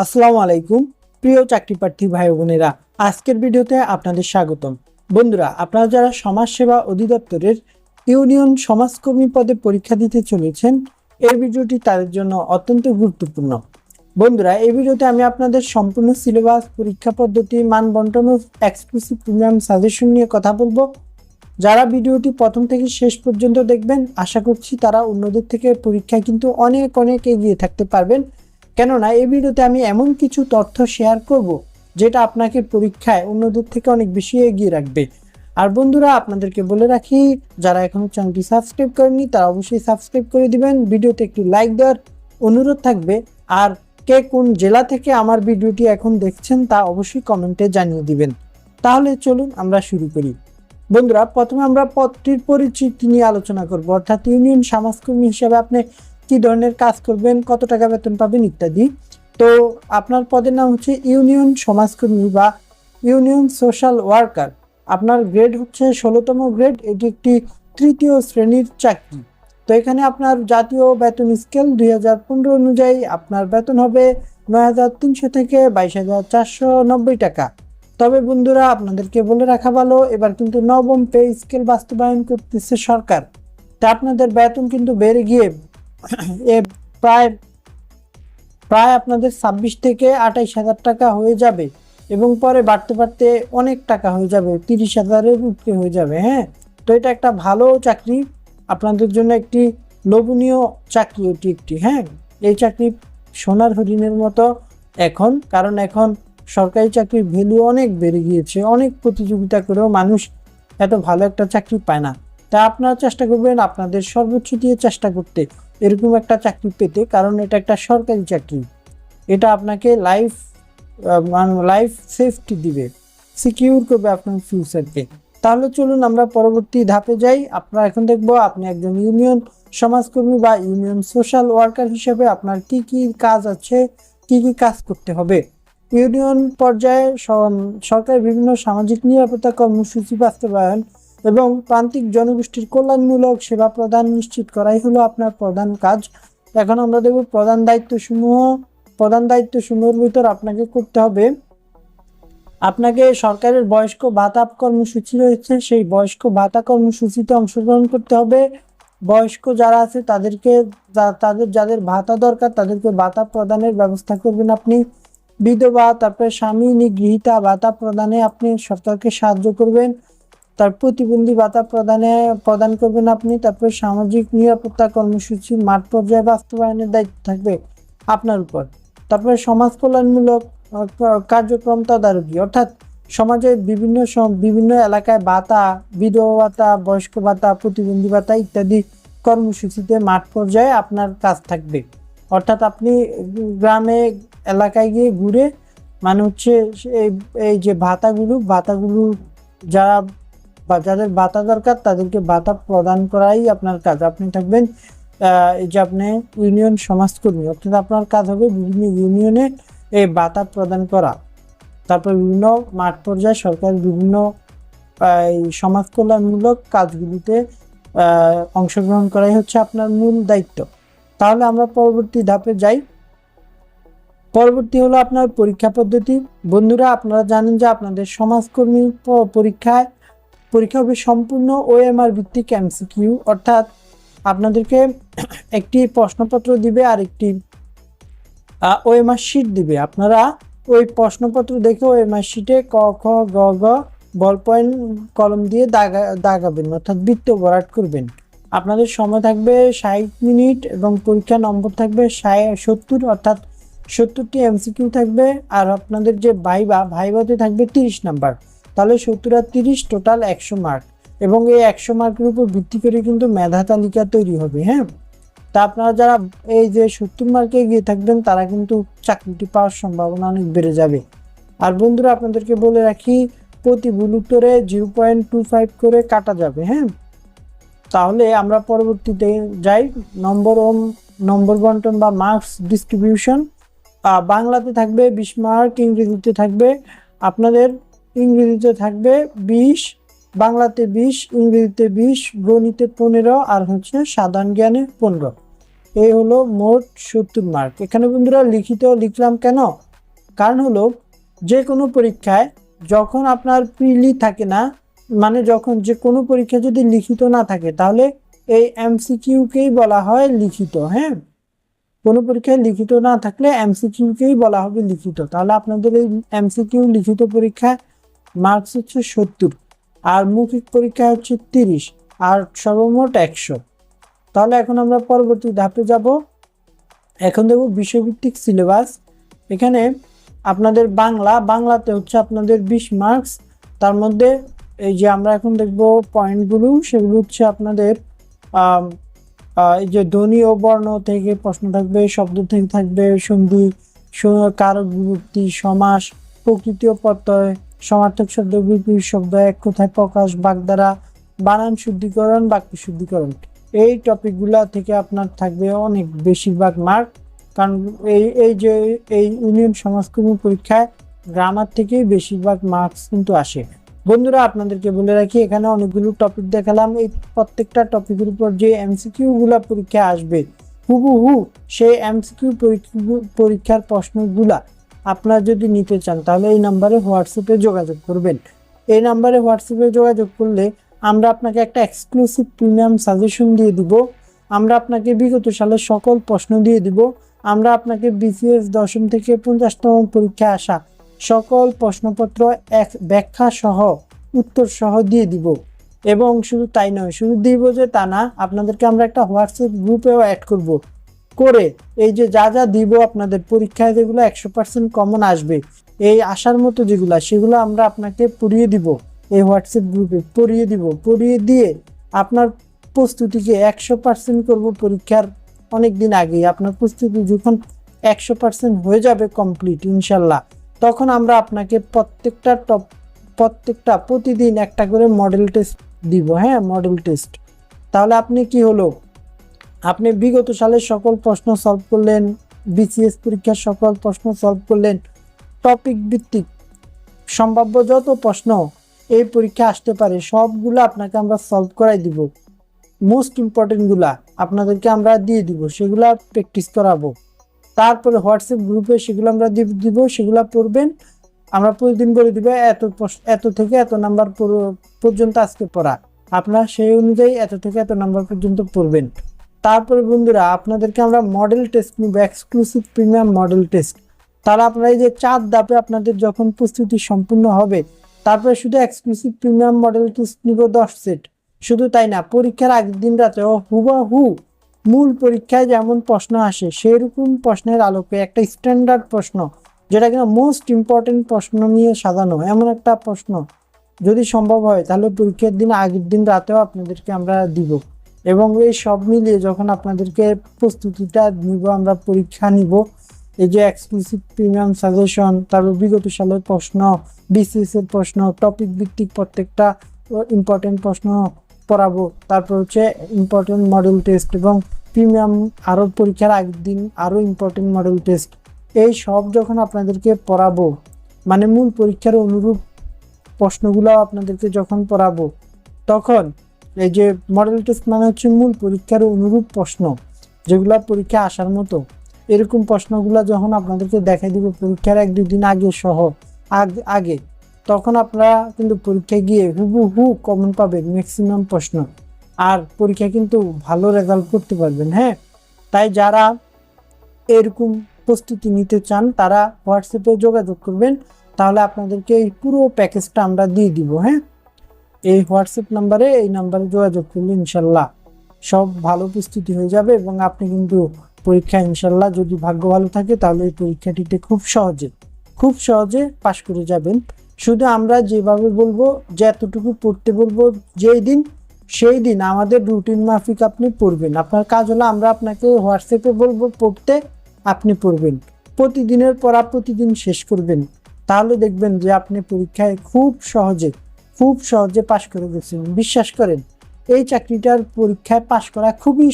আসসালামু আলাইকুম প্রিয় চাকরি প্রার্থী ভাই বোনেরা, আজকের ভিডিওতে আপনাদের স্বাগতম। বন্ধুরা, আপনারা যারা সমাজসেবা অধিদপ্তরের ইউনিয়ন সমাজকর্মী পদে পরীক্ষা দিতে চলেছেন, এই ভিডিওটি তাদের জন্য অত্যন্ত গুরুত্বপূর্ণ। বন্ধুরা, এই ভিডিওতে আমি আপনাদের সম্পূর্ণ সিলেবাস, পরীক্ষা পদ্ধতি, মান বন্টন ও এক্সক্লুসিভ প্রিমিয়াম সাজেশন নিয়ে কথা বলবো। যারা ভিডিওটি প্রথম থেকে শেষ পর্যন্ত দেখবেন, আশা করছি তারা অন্যদের থেকে পরীক্ষায় কিন্তু অনেক অনেক এগিয়ে থাকতে পারবেন। কেননা এই ভিডিওতে আমি এমন কিছু তথ্য শেয়ার করব যেটা আপনাকে পরীক্ষায় অন্যদের থেকে অনেক বেশি এগিয়ে রাখবে। আর বন্ধুরা, আপনাদেরকে বলে রাখি, যারা এখনো চ্যানেলটি সাবস্ক্রাইব করেনি তারা অবশ্যই সাবস্ক্রাইব করে দিবেন। ভিডিওতে একটি লাইক দেওয়ার অনুরোধ থাকবে। আর কে কোন জেলা থেকে আমার ভিডিওটি এখন দেখছেন তা অবশ্যই কমেন্টে জানিয়ে দিবেন। তাহলে চলুন আমরা শুরু করি। বন্ধুরা, প্রথমে আমরা পদটির পরিচিতি নিয়ে আলোচনা করব, অর্থাৎ ইউনিয়ন সমাজকর্মী হিসেবে আপনি কি ধরনের কাজ করবেন, কত টাকা বেতন পাবেন ইত্যাদি। তো আপনার পদের নাম হচ্ছে ইউনিয়ন সমাজকর্মী বা ইউনিয়ন সোশ্যাল ওয়ার্কার। আপনার গ্রেড হচ্ছে 16তম গ্রেড। এটি একটি তৃতীয় শ্রেণীর চাকরি। তো এখানে আপনার জাতীয় বেতন স্কেল 2015 অনুযায়ী আপনার বেতন হবে 9,300 থেকে 22,490 টাকা। তবে বন্ধুরা, আপনাদেরকে বলে রাখা ভালো, এবার কিন্তু নবম পে স্কেল বাস্তবায়ন করতেছে সরকার। তা আপনাদের বেতন কিন্তু বেড়ে গিয়ে প্রায় আপনাদের 26 থেকে 28,000 টাকা হয়ে যাবে এবং পরে বাড়তে বাড়তে অনেক টাকা হয়ে যাবে, 30,000-এর উপরে হয়ে যাবে। হ্যাঁ, তো এটা একটা ভালো চাকরি, আপনাদের জন্য একটি লোভনীয় চাকরি এটি একটি। হ্যাঁ, এই চাকরি সোনার হরিণের মতো এখন, কারণ এখন সরকারি চাকরির ভ্যালু অনেক বেড়ে গিয়েছে। অনেক প্রতিযোগিতা করেও মানুষ এত ভালো একটা চাকরি পায় না। তা আপনারা চেষ্টা করবেন আপনাদের সর্বোচ্চ দিয়ে চেষ্টা করতে এরকম একটা চাকরি পেতে, কারণ এটা একটা সরকারি চাকরি। এটা আপনাকে লাইফ সেফটি দিবে, সিকিউর করবে আপনার ফিউচারকে। তাহলে চলুন আমরা পরবর্তী ধাপে যাই। আপনারা এখন দেখবো আপনি একজন ইউনিয়ন সমাজকর্মী বা ইউনিয়ন সোশ্যাল ওয়ার্কার হিসেবে আপনার কি কি কাজ আছে, কি কি কাজ করতে হবে। ইউনিয়ন পর্যায়ে সরকারের বিভিন্ন সামাজিক নিরাপত্তা কর্মসূচি বাস্তবায়ন এবং প্রান্তিক জনগোষ্ঠীর কল্যাণমূলক সেবা প্রদান নিশ্চিত করাই হলো আপনার প্রধান কাজ। এখন আমরা দেখব প্রধান দায়িত্বসমূহের ভিতর আপনাকে করতে হবে, আপনাকে সরকারের বয়স্ক ভাতা কর্মসূচি রয়েছে, সেই বয়স্ক ভাতা কর্মসূচিতে অংশগ্রহণ করতে হবে। বয়স্ক যারা আছে তাদেরকে যাদের ভাতা দরকার তাদেরকে ভাতা প্রদানের ব্যবস্থা করবেন আপনি। বিধবা, তারপরে স্বামী নিগৃহীতা ভাতা প্রদানে আপনি সরকারকে সাহায্য করবেন। তার প্রতিবন্ধী ভাতা প্রদান করবেন আপনি। তারপরে সামাজিক নিরাপত্তা কর্মসূচি মাঠ পর্যায়ে বাস্তবায়নের দায়িত্ব থাকবে আপনার উপর। তারপরে সমাজ কল্যাণমূলক কার্যক্রম তদারকি, অর্থাৎ সমাজের বিভিন্ন এলাকায় ভাতা, বিধবা ভাতা, বয়স্ক ভাতা, প্রতিবন্ধী ভাতা ইত্যাদি কর্মসূচিতে মাঠ পর্যায়ে আপনার কাজ থাকবে। অর্থাৎ আপনি গ্রামে এলাকায় গিয়ে ঘুরে মানে হচ্ছে এই যে ভাতাগুলো যাদের ভাতা দরকার তাদেরকে ভাতা প্রদান করাই আপনার কাজ। আপনি থাকবেন এই যে আপনি ইউনিয়ন সমাজকর্মী, অর্থাৎ আপনার কাজ হবে বিভিন্ন ইউনিয়নে এই ভাতা প্রদান করা। তারপর বিভিন্ন মাঠ পর্যায়ে সরকারের বিভিন্ন সমাজ কল্যাণমূলক কাজগুলিতে অংশগ্রহণ করাই হচ্ছে আপনার মূল দায়িত্ব। তাহলে আমরা পরবর্তী ধাপে যাই। পরবর্তী হলো আপনার পরীক্ষা পদ্ধতি। বন্ধুরা, আপনারা জানেন যে আপনাদের সমাজকর্মী পরীক্ষা হবে সম্পূর্ণ ওএমআর ভিত্তিক এমসিকিউ, অর্থাৎ আপনাদেরকে একটি প্রশ্নপত্র দিবে আর একটি ওএমআর শিট দিবে। আপনারা ওই প্রশ্নপত্র দেখে ওএমআর শিটে ক খ গ ঘ বল পয়েন্ট কলম দিয়ে দাগাবেন, অর্থাৎ বৃত্ত ভরাট করবেন। আপনাদের সময় থাকবে 60 মিনিট এবং পরীক্ষা নম্বর থাকবে 70, অর্থাৎ 70টি এমসিকিউ থাকবে। আর আপনাদের যে ভাইভাতে থাকবে 30 নাম্বার। তাহলে 70 আর 30 টোটাল 100 মার্ক, এবং এই 100 মার্কের উপর ভিত্তি করে কিন্তু মেধা তালিকা তৈরি হবে। হ্যাঁ, তা আপনারা যারা এই যে 70 মার্কে গিয়ে থাকবেন তারা কিন্তু চাকরিটি পাওয়ার সম্ভাবনা অনেক বেড়ে যাবে। আর বন্ধুরা, আপনাদেরকে বলে রাখি, প্রতি ভুল উত্তরে 0.25 করে কাটা যাবে। হ্যাঁ, তাহলে আমরা পরবর্তীতে যাই। নম্বর বন্টন বা মার্কস ডিস্ট্রিবিউশন। বাংলাতে থাকবে 20 মার্ক, ইংরেজিতে থাকবে আপনাদের 20, বাংলাতে 20, ইংরেজিতে 20, গণিতে 15 আর হচ্ছে সাধারণ জ্ঞানে 15। এই হলো মোট 70 মার্ক। এখানে বন্ধুরা লিখিত লিখলাম কেন, কারণ হলো যে কোনো পরীক্ষায় যখন আপনার প্রিলি থাকে না, মানে যখন যে কোনো পরীক্ষা যদি লিখিত না থাকে তাহলে এই এমসিকিউকেই বলা হয় লিখিত। হ্যাঁ, কোনো পরীক্ষায় লিখিত না থাকলে এমসিকিউকেই বলা হবে লিখিত। তাহলে আপনাদের এই এমসিকিউ লিখিত পরীক্ষায় মার্কস হচ্ছে 70, আর মৌখিক পরীক্ষা হচ্ছে 30, আর সর্বমোট 100। তাহলে এখন আমরা পরবর্তী ধাপে যাব। এখন দেখব বিষয়ভিত্তিক সিলেবাস। এখানে আপনাদের বাংলাতে হচ্ছে আপনাদের 20 মার্কস। তার মধ্যে এই যে আমরা এখন দেখব পয়েন্টগুলো, সেগুলো হচ্ছে আপনাদের এই যে ধ্বনি ও বর্ণ থেকে প্রশ্ন থাকবে, শব্দ থেকে থাকবে, সন্ধি, কারক বিভক্তি, সমাস, প্রকৃতি ও প্রত্যয়, সমার্থক শব্দ, বিপরীত শব্দ, এক কথায় প্রকাশ, বাগধারা, বানান শুদ্ধিকরণ, বাক্য শুদ্ধিকরণ। এই টপিকগুলা থেকে আপনার থাকবে অনেক বেশিরভাগ মার্ক। কারণ এই ইউনিয়ন সমাজকর্মী পরীক্ষায় গ্রামার থেকেই বেশিরভাগ মার্কস কিন্তু আসে। বন্ধুরা, আপনাদেরকে বলে রাখি, এখানে অনেকগুলো টপিক দেখালাম। এই প্রত্যেকটা টপিকের উপর যে এমসিকিউ গুলা পরীক্ষা আসবে হুবহু সেই এমসিকিউ পরীক্ষার প্রশ্নগুলা আপনারা যদি নিতে চান তাহলে এই নাম্বারে হোয়াটসঅ্যাপে যোগাযোগ করবেন। এই নাম্বারে হোয়াটসঅ্যাপে যোগাযোগ করলে আমরা আপনাকে একটা এক্সক্লুসিভ প্রিমিয়াম সাজেশন দিয়ে দিব। আমরা আপনাকে বিগত সালের সকল প্রশ্ন দিয়ে দিব। আমরা আপনাকে বিসিএস দশম থেকে 50তম পরীক্ষা আসা সকল প্রশ্নপত্র ব্যাখ্যা সহ উত্তর সহ দিয়ে দিব। এবং শুধু তাই নয়, শুধু দিব যে তা না, আপনাদেরকে আমরা একটা হোয়াটসঅ্যাপ গ্রুপেও অ্যাড করে এই যে যা যা দিব আপনাদের পরীক্ষায় যেগুলো 100% কমন আসবে, এই আসার মতো সেগুলো আমরা আপনাকে পড়িয়ে দিব। এই হোয়াটসঅ্যাপ গ্রুপে পড়িয়ে দিয়ে আপনার প্রস্তুতিকে 100% করব। পরীক্ষার অনেক দিন আগেই আপনার প্রস্তুতি যখন 100% হয়ে যাবে কমপ্লিট ইনশাল্লাহ, তখন আমরা আপনাকে প্রত্যেকটা প্রতিদিন একটা করে মডেল টেস্ট দিব। হ্যাঁ, মডেল টেস্ট। তাহলে আপনি কি হলো, আপনি বিগত সালের সকল প্রশ্ন সলভ করলেন, বিসিএস পরীক্ষার সকল প্রশ্ন সলভ করলেন, টপিক ভিত্তিক সম্ভাব্য যত প্রশ্ন এই পরীক্ষা আসতে পারে সবগুলো আপনাকে আমরা সলভ করাই দিব। মোস্ট ইম্পর্টেন্ট গুলা আপনাদেরকে আমরা দিয়ে দিব, সেগুলা প্র্যাকটিস করাবো। তারপরে হোয়াটসঅ্যাপ গ্রুপে সেগুলো আমরা দিব, সেগুলো পড়বেন। আমরা প্রতিদিন বলে দিব এত থেকে এত নাম্বার পর্যন্ত আজকে পড়া, আপনারা সেই অনুযায়ী এত থেকে এত নাম্বার পর্যন্ত পড়বেন। তারপরে বন্ধুরা, আপনাদেরকে আমরা মডেল টেস্ট নিব, এক্সক্লুসিভ প্রিমিয়াম মডেল টেস্ট। তাহলে আপনারা এই যে 4 ধাপে আপনাদের যখন প্রস্তুতি সম্পূর্ণ হবে, তারপরে শুধু এক্সক্লুসিভ প্রিমিয়াম মডেল টেস্ট নিব 10 সেট। শুধু তাই না, পরীক্ষার আগের দিন রাতে হুবহু মূল পরীক্ষায় যেমন প্রশ্ন আসে সেরকম প্রশ্নের আলোকে একটা স্ট্যান্ডার্ড প্রশ্ন, যেটা কিনা মোস্ট ইম্পর্টেন্ট প্রশ্ন নিয়ে সাজানো, এমন একটা প্রশ্ন যদি সম্ভব হয় তাহলে পরীক্ষার দিন আগের দিন রাতেও আপনাদেরকে আমরা দিব। এবং এই সব মিলিয়ে যখন আপনাদেরকে প্রস্তুতিটা নিব, আমরা পরীক্ষা নিব, এই যে এক্সক্লুসিভ প্রিমিয়াম সাজেশন, তারপর বিগত সালের প্রশ্ন, বিসিএস এর প্রশ্ন, টপিক ভিত্তিক প্রত্যেকটা ইম্পর্টেন্ট প্রশ্ন পড়াবো। তারপর হচ্ছে ইম্পর্টেন্ট মডেল টেস্ট এবং প্রিমিয়াম আরও পরীক্ষার আগের দিন আরও ইম্পর্টেন্ট মডেল টেস্ট, এই সব যখন আপনাদেরকে পড়াবো, মানে মূল পরীক্ষার অনুরূপ প্রশ্নগুলো আপনাদেরকে যখন পড়াবো, তখন এই যে মডেল টেস্ট মানে হচ্ছে মূল পরীক্ষার অনুরূপ প্রশ্ন, যেগুলো পরীক্ষা আসার মতো, এরকম প্রশ্নগুলো যখন আপনাদেরকে দেখাই দিব পরীক্ষার 1-2 দিন আগে সহ আগে, তখন আপনারা কিন্তু পরীক্ষায় গিয়ে হুবহু কমন পাবেন ম্যাক্সিমাম প্রশ্ন, আর পরীক্ষা কিন্তু ভালো রেজাল্ট করতে পারবেন। হ্যাঁ, তাই যারা এরকম প্রস্তুতি নিতে চান তারা হোয়াটসঅ্যাপে যোগাযোগ করবেন, তাহলে আপনাদেরকে এই পুরো প্যাকেজটা আমরা দিয়ে দিব। হ্যাঁ, এই হোয়াটসঅ্যাপ নাম্বারে যোগাযোগ করলে ইনশাল্লাহ সব ভালো প্রস্তুতি হয়ে যাবে এবং আপনি কিন্তু পরীক্ষা ইনশাল্লাহ যদি ভাগ্য ভালো থাকে তাহলে এই পরীক্ষাটিতে খুব সহজে পাশ করে যাবেন। শুধু আমরা যেভাবে বলবো, যে এতটুকু পড়তে বলবো সেই দিন আমাদের রুটিন মাফিক আপনি পড়বেন। আপনার কাজ হলো আমরা আপনাকে হোয়াটসঅ্যাপে বলবো পড়তে, আপনি পড়বেন, প্রতিদিনের পড়া প্রতিদিন শেষ করবেন। তাহলে দেখবেন যে আপনি পরীক্ষায় খুব সহজে পাশ করে গেছেন। বিশ্বাস করেন, এই চাকরিটার পরীক্ষায় পাশ করা খুবই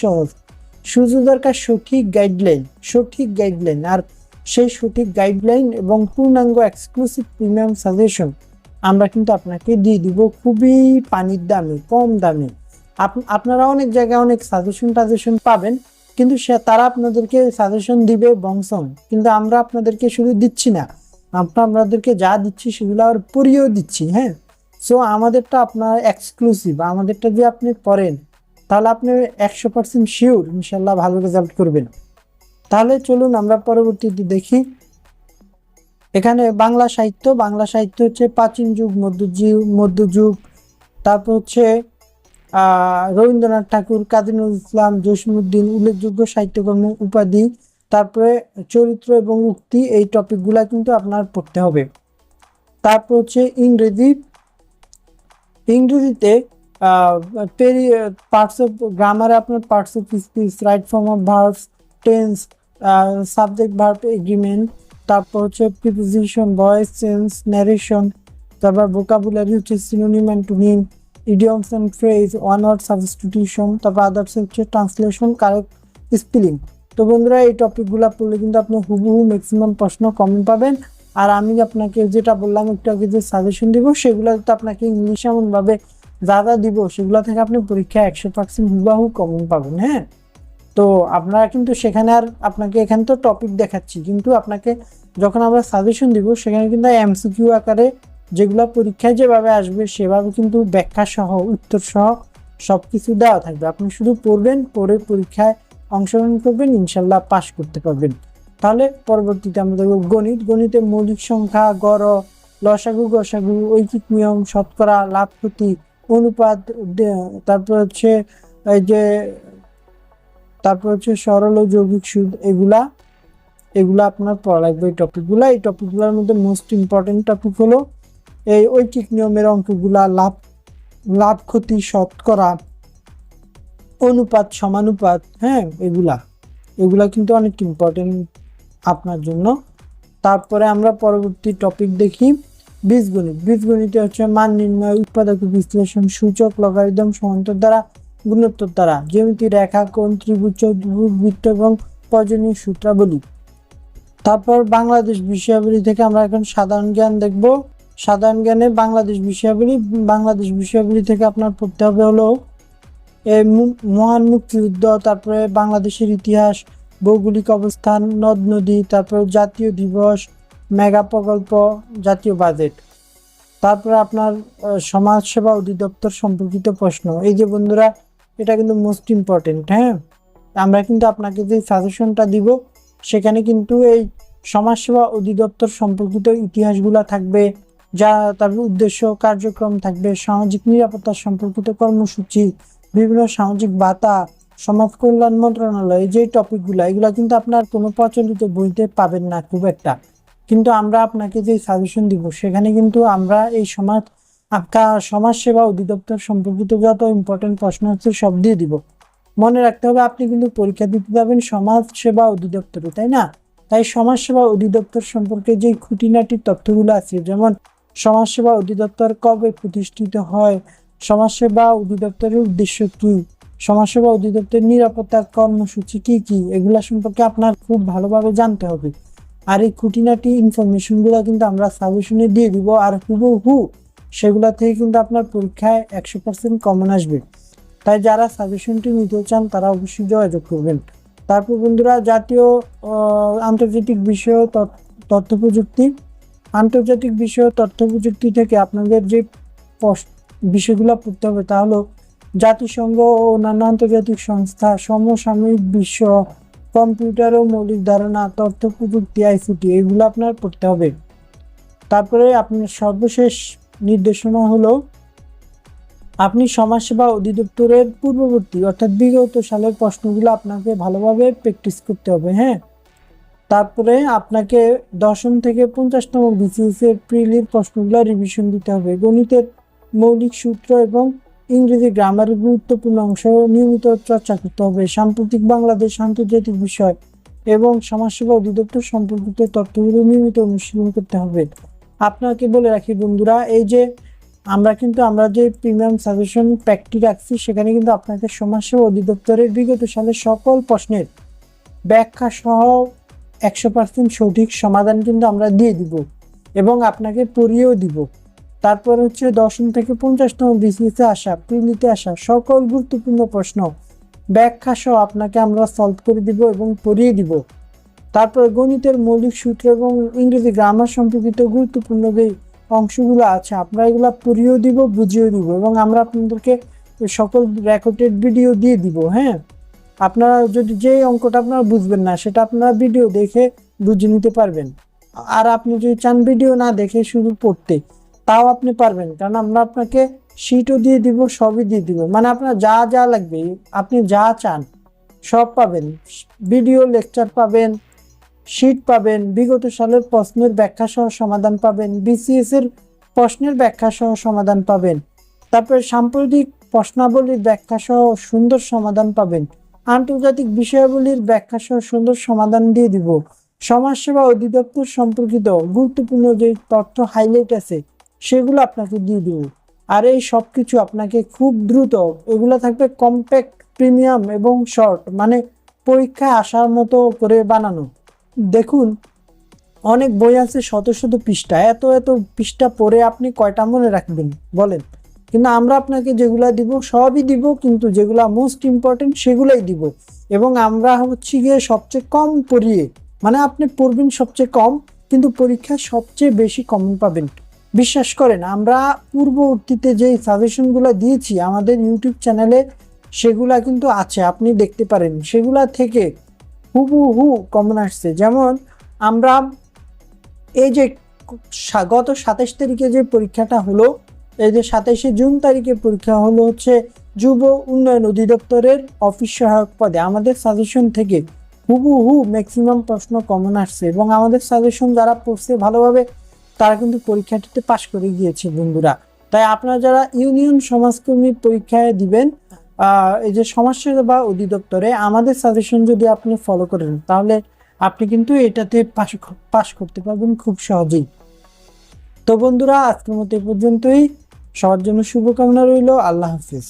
সহজ। শুধু দরকার সঠিক গাইডলাইন, আর সেই সঠিক গাইডলাইন এবং পূর্ণাঙ্গ এক্সক্লুসিভ প্রিমিয়াম সাজেশন আমরা কিন্তু আপনাকে দিয়ে দিব খুবই পানির দামে, কম দামে। আপনারা অনেক জায়গায় অনেক সাজেশন পাবেন, কিন্তু তারা আপনাদেরকে সাজেশন দিবে বংশং, কিন্তু আমরা আপনাদেরকে শুধু দিচ্ছি না, আমরা আপনাদেরকে যা দিচ্ছি সেগুলো আর পড়িয়েও দিচ্ছি। হ্যাঁ, সো আমাদেরটা আপনার এক্সক্লুসিভ, আমাদেরটা যে আপনি পড়েন তাহলে আপনি 100% শিওর ইনশাল্লাহ ভালো রেজাল্ট করবেন। তাহলে চলুন আমরা পরবর্তীতে দেখি। এখানে বাংলা সাহিত্য হচ্ছে প্রাচীন যুগ, মধ্যযুগ, তারপর হচ্ছে রবীন্দ্রনাথ ঠাকুর, কাজী নজরুল ইসলাম, জসীমউদ্দিন উল্লেখযোগ্য সাহিত্যকর্ম, উপাধি, তারপরে চরিত্র এবং উক্তি, এই টপিকগুলা কিন্তু আপনার পড়তে হবে। তারপর হচ্ছে ইংরেজিতে পার্টস অফ গ্রামারে আপনার parts of speech, right form of verbs, tense, subject verb agreement, তারপর হচ্ছে প্রিপোজিশন, ভয়েস চেঞ্জ, ন্যারেশন, তারপর ভোকাবুলারি হচ্ছে synonym antonym, idioms and phrase, one word substitution, তারপর আদার্স হচ্ছে ট্রান্সলেশন, কারেক্ট স্পেলিং। তো বন্ধুরা এই টপিকগুলো পড়লে কিন্তু আপনি হুবহু ম্যাক্সিমাম প্রশ্ন কমন পাবেন। আর আমি আপনাকে যেটা বললাম একটু আগে যে সাজেশন দিব, সেগুলো তো আপনাকে ইংলিশ এমনভাবে যা যা দিব সেগুলো থেকে আপনি পরীক্ষায় 100% হুবহু কমন পাবেন। হ্যাঁ, তো আপনারা কিন্তু সেখানে আর আপনাকে এখানে তো টপিক দেখাচ্ছি, কিন্তু আপনাকে যখন আমরা সাজেশন দিব সেখানে কিন্তু এমসিকিউ আকারে যেগুলো পরীক্ষায় যেভাবে আসবে সেভাবে কিন্তু ব্যাখ্যা সহ উত্তর সহ সব কিছু দেওয়া থাকবে। আপনি শুধু পড়বেন, পড়ে পরীক্ষায় অংশগ্রহণ করবেন, ইনশাল্লাহ পাস করতে পারবেন। তাহলে পরবর্তীতে আমরা দেখব গণিতে মৌলিক সংখ্যা, গড়, লসাগু, গসাগু, ঐকিক নিয়ম, শতকরা, লাভ ক্ষতি, অনুপাত, তারপর হচ্ছে এই যে সরল ও যৌগিক সুদ, এগুলা আপনার পড়া লাগবে। এই টপিকগুলোর মধ্যে মোস্ট ইম্পর্টেন্ট টপিক হলো এই ঐকিক নিয়মের অঙ্কগুলা, লাভ ক্ষতি, শতকরা, অনুপাত, সমানুপাত। হ্যাঁ, এগুলা কিন্তু অনেক ইম্পর্টেন্ট আপনার জন্য। তারপরে আমরা পরবর্তী টপিক দেখি বীজগণিতে হচ্ছে মান নির্ণয়, উৎপাদক বিশ্লেষণ, সূচক, লগারিদম, সমান্তর দ্বারা, গুণোত্তর দ্বারা, জ্যামিতি, রেখা, কোণ, ত্রিভুজ, চতুর্ভুজ, বৃত্ত এবং প্রয়োজনীয় সূত্রাবলী। তারপর বাংলাদেশ বিষয়াবলী থেকে আমরা এখন সাধারণ জ্ঞান দেখব। সাধারণ জ্ঞানে বাংলাদেশ বিষয়াবলী থেকে আপনার পড়তে হবে হলো মহান মুক্তিযুদ্ধ, তারপরে বাংলাদেশের ইতিহাস, ভৌগোলিক অবস্থান, নদ নদী, তারপর জাতীয় দিবস, মেগা প্রকল্প, জাতীয় বাজেট। তারপরে আপনার সমাজসেবা অধিদপ্তর সম্পর্কিত প্রশ্ন। এই যে বন্ধুরা, এটা কিন্তু মোস্ট ইম্পর্টেন্ট। হ্যাঁ, আমরা কিন্তু আপনাকে যে সাজেশনটা দিব সেখানে কিন্তু এই সমাজসেবা অধিদপ্তর সম্পর্কিত ইতিহাসগুলা থাকবে, যা তারপর উদ্দেশ্য, কার্যক্রম থাকবে, সামাজিক নিরাপত্তা সম্পর্কিত কর্মসূচি, বিভিন্ন সামাজিক ভাতা, সমাজ কল্যাণ মন্ত্রণালয়, যে টপিকগুলো, এগুলা কিন্তু আপনার কোনো প্রচলিত বইতে পাবেন না খুব একটা। কিন্তু আমরা আপনাকে যে সাজেশন দিব সেখানে কিন্তু আমরা এই সমাজসেবা অধিদপ্তর সম্পর্কিত যত ইম্পর্টেন্ট প্রশ্ন হচ্ছে সব দিয়ে দিব। মনে রাখতে হবে আপনি কিন্তু পরীক্ষা দিতে যাবেন সমাজ সেবা অধিদপ্তরে, তাই না? তাই সমাজসেবা অধিদপ্তর সম্পর্কে যে খুঁটিনাটি তথ্যগুলো আছে, যেমন সমাজসেবা অধিদপ্তর কবে প্রতিষ্ঠিত হয়, সমাজসেবা অধিদপ্তরের উদ্দেশ্য কি, সমাজসেবা অধিদপ্তরের নিরাপত্তা কর্মসূচি কি কি, এগুলা সম্পর্কে আপনার খুব ভালোভাবে জানতে হবে। আর এই খুঁটিনাটি ইনফরমেশনগুলো কিন্তু আমরা সাজেশনে দিয়ে দিব, আর হুবহু সেগুলা থেকে কিন্তু আপনার পরীক্ষায় 100% কমন আসবে। তাই যারা সাজেশনটি নিতে চান তারা অবশ্যই যোগাযোগ করবেন। তারপর বন্ধুরা জাতীয় আন্তর্জাতিক বিষয় তথ্য প্রযুক্তি থেকে আপনাদের যে বিষয়গুলো পড়তে হবে তা হলো জাতিসংঘ ও অন্যান্য আন্তর্জাতিক সংস্থা, সমসাময়িক বিশ্ব, কম্পিউটার ও মৌলিক ধারণা, তথ্য প্রযুক্তি, আইসিটি, এগুলো আপনার পড়তে হবে। তারপরে আপনার সর্বশেষ নির্দেশনা হলো আপনি সমাজসেবা অধিদপ্তরের পূর্ববর্তী অর্থাৎ বিগত সালের প্রশ্নগুলো আপনাকে ভালোভাবে প্র্যাকটিস করতে হবে। হ্যাঁ, তারপরে আপনাকে 10ম থেকে 50তম BCS এর প্রিলির প্রশ্নগুলো রিভিশন দিতে হবে। গণিতের মৌলিক সূত্র এবং ইংরেজি গ্রামারের গুরুত্বপূর্ণ অংশ নিয়মিত চর্চা করতে হবে। সাম্প্রতিক বাংলাদেশ, আন্তর্জাতিক বিষয় এবং সমাজসেবা অধিদপ্তর সম্পর্কিত তথ্যগুলো নিয়মিত অনুশীলন করতে হবে। আপনাকে বলে রাখি বন্ধুরা, এই যে আমরা যে প্রিমিয়াম সাজেশন প্যাকটি রাখছি সেখানে কিন্তু আপনাকে সমাজসেবা অধিদপ্তরের বিগত সালের সকল প্রশ্নের ব্যাখ্যা সহ 100% সঠিক সমাধান কিন্তু আমরা দিয়ে দিব এবং আপনাকে পড়িয়েও দিব। তারপর হচ্ছে 10ম থেকে 50তম BCS এ আসা, প্রিলিতে আসা সকল গুরুত্বপূর্ণ প্রশ্ন ব্যাখ্যা সহ আপনাকে আমরা সলভ করে দিব এবং পড়িয়ে দিব। তারপর গণিতের মৌলিক সূত্র এবং ইংরেজি গ্রামার সম্পর্কিত গুরুত্বপূর্ণ যে অংশগুলো আছে আমরা এগুলো পড়িয়েও দিব, বুঝিয়েও দিব এবং আমরা আপনাদেরকে সকল রেকর্ডেড ভিডিও দিয়ে দিব। হ্যাঁ, আপনারা যদি যে অঙ্কটা আপনারা বুঝবেন না সেটা আপনারা ভিডিও দেখে বুঝে নিতে পারবেন। আর আপনি যদি চান ভিডিও না দেখে শুধু পড়তে, তাও আপনি পারবেন, কারণ আমরা আপনাকে শিটও দিয়ে দিব, সবই দিয়ে দিব। মানে আপনার যা যা লাগবে, আপনি যা চান সব পাবেন। ভিডিও লেকচার পাবেন, শিট পাবেন, বিগত সালের প্রশ্নের ব্যাখ্যা সহ সমাধান পাবেন, বিসিএস এর প্রশ্নের ব্যাখ্যা সহ সমাধান পাবেন, তারপরে সাম্প্রতিক প্রশ্নাবলীর ব্যাখ্যা সহ সুন্দর সমাধান পাবেন, আন্তর্জাতিক বিষয়াবলীর ব্যাখ্যা সহ সুন্দর সমাধান দিয়ে দিব। সমাজসেবা অধিদপ্তর সম্পর্কিত গুরুত্বপূর্ণ যে তথ্য হাইলাইট আছে সেগুলো আপনাকে দিয়ে দিব। আর এই সব কিছু আপনাকে খুব দ্রুত, এগুলো থাকবে কম্প্যাক্ট, প্রিমিয়াম এবং শর্ট, মানে পরীক্ষায় আসার মতো করে বানানো। দেখুন, অনেক বই আছে শত শত পৃষ্ঠা, এত এত পৃষ্ঠা পড়ে আপনি কয়টা মনে রাখবেন বলেন? কিন্তু আমরা আপনাকে যেগুলা দিব সবই দিব, কিন্তু যেগুলা মোস্ট ইম্পর্টেন্ট সেগুলাই দিব। এবং আমরা হচ্ছে গিয়ে সবচেয়ে কম পড়িয়ে, মানে আপনি পড়বেন সবচেয়ে কম কিন্তু পরীক্ষায় সবচেয়ে বেশি কমন পাবেন। বিশ্বাস করেন, আমরা পূর্ববর্তীতে যেই সাজেশনগুলো দিয়েছি আমাদের ইউটিউব চ্যানেলে সেগুলা কিন্তু আছে, আপনি দেখতে পারেন। সেগুলা থেকে হুবহু কমন আসছে। যেমন আমরা এই যে গত 27 তারিখে যে পরীক্ষাটা হলো, এই যে 27শে জুন তারিখে পরীক্ষা হলো হচ্ছে যুব উন্নয়ন অধিদপ্তরের অফিস সহায়ক পদে, আমাদের সাজেশন থেকে হুবহু ম্যাক্সিমাম প্রশ্ন কমন আসছে। এবং আমাদের সাজেশন যারা পড়ছে ভালোভাবে তারা কিন্তু পরীক্ষাটিতে পাশ করে গিয়েছে বন্ধুরা। তাই আপনারা যারা ইউনিয়ন সমাজকর্মী পরীক্ষায় দিবেন, এই যে সমাজসেবা অধিদপ্তরে আমাদের সাজেশন যদি আপনি ফলো করেন তাহলে আপনি কিন্তু এটাতে পাশ করতে পারবেন খুব সহজেই। তো বন্ধুরা, আজকের মতো এই পর্যন্তই। সবার জন্য শুভকামনা রইল। আল্লাহ হাফিজ।